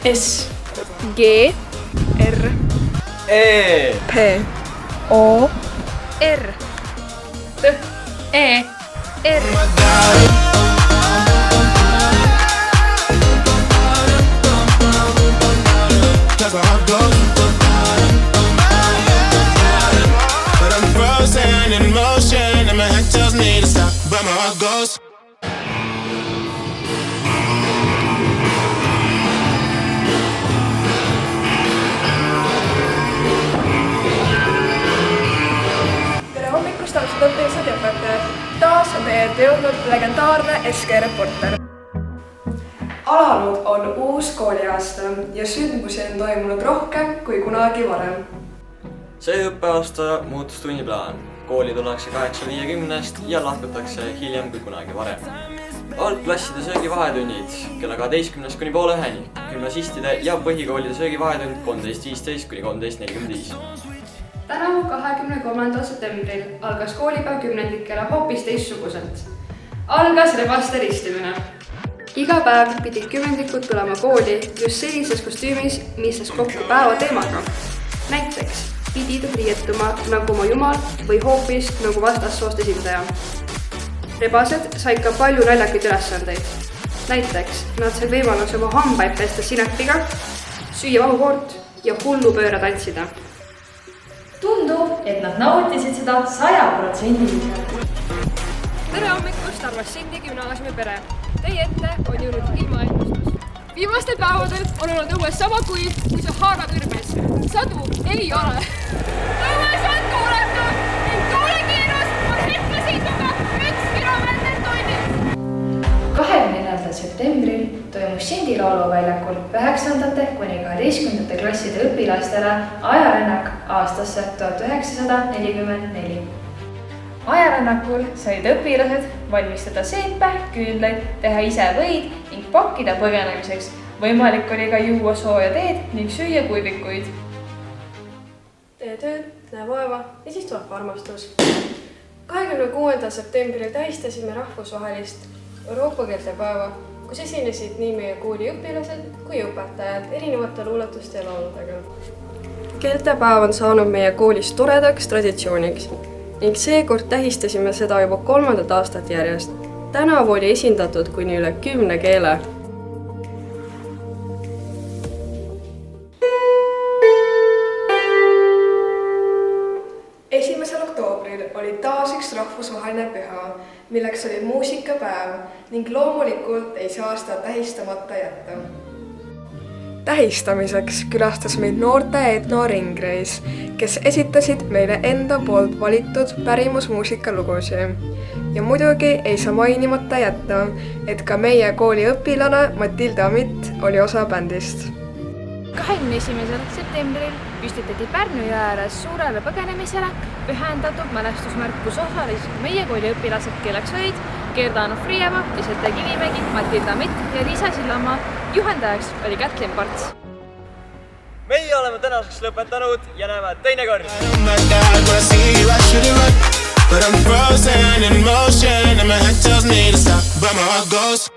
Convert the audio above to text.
S G R E P O R T E R That's how it goes. But I'm frozen in motion, and my head tells me to stop, but my heart goes. tere hommikust, austatud õpilased ja õpetajad! Taas on teie ette jõudnud legendaarne SK Reporter. Alanud on uus kooliaasta ja sündmusi on toimunud rohkem kui kunagi varem. see õppeaasta muutus tunniplaan. Kooli tullakse 8.50 ja lahkutakse hiljem kui kunagi varem. Algklasside söögivahetunnid kella 12 kuni poole üheni, gümnasistide ja põhikoolide söögivahetund 13.15 kuni 13.45. Tänavu 23. septembril algas koolipäev kümnendikele hoopis teistsuguselt. Algas rebaste ristimine. Iga päev pidid kümnendikud tulema kooli just sellises kostüümis, mis läks kokku päeva teemaga. Näiteks pidid riietuma nagu oma jumal või hoopis nagu vastassoost esindaja. Rebased said ka palju naljakaid ülesandeid. Näiteks nad said võimaluse oma hambaid pesta sinepiga, süüa vahukoort ja hullupööra tantsida. Tundub, et nad nautisid seda 100%. tere hommikust, armas Sindi gümnaasiumi pere. Teie ette on jõudnud ilmaennustus. Viimastel päevadel on olnud õues sama kuiv kui Sahara kõrbes. Sadu ei ole. Õues on tuuletud ning tuulekiirus on hetkeseisuga 1 kilomeeter tunnis. 24. septembril toimus Sindi lauluväljakul 9. kuni 12. klasside õpilastele ajarännak aastasse 1944. Ajarännakul said õpilased valmistada seepe, küünlaid, teha ise võid ning pakkida põgenemiseks. Võimalik oli ka juua sooja teed ning süüa kuivikuid. Tee tööd, näe vaeva ja siis tuleb armastus. 26. septembril tähistasime rahvusvahelist Euroopa keeltepäeva, kus esinesid nii meie kooli õpilased kui õpetajad erinevate luuletuste ja lauludega. Keeltepäev on saanud meie koolis toredaks traditsiooniks ning seekord tähistasime seda juba 3. aastat järjest. Tänavu oli esindatud kuni üle 10 keele. Esimesel oktoobril oli taas üks rahvusvaheline püha, milleks oli muusikapäev ning loomulikult ei saa seda tähistamata jätta. Tähistamiseks külastas meid noorte etnoringreis, kes esitasid meile enda poolt valitud pärimusmuusika lugusid. Ja muidugi ei saa mainimata jätta, et ka meie kooli õpilane Matilda Amit oli osa bändist. 21. septembril püstitati Pärnu jõe ääres suurele põgenemisele pühendatud mälestusmärk, kus osalesid meie kooli õpilased, kelleks olid Gerda Anufrieva, Lisette Kivimägi, Matilda Mitt ja Liisa Sillamaa. Juhendajaks oli Kätlin Parts. Meie oleme tänaseks lõpetanud ja näeme teinekord! But I'm frozen in motion, and my head tells me to stop, but my heart goes.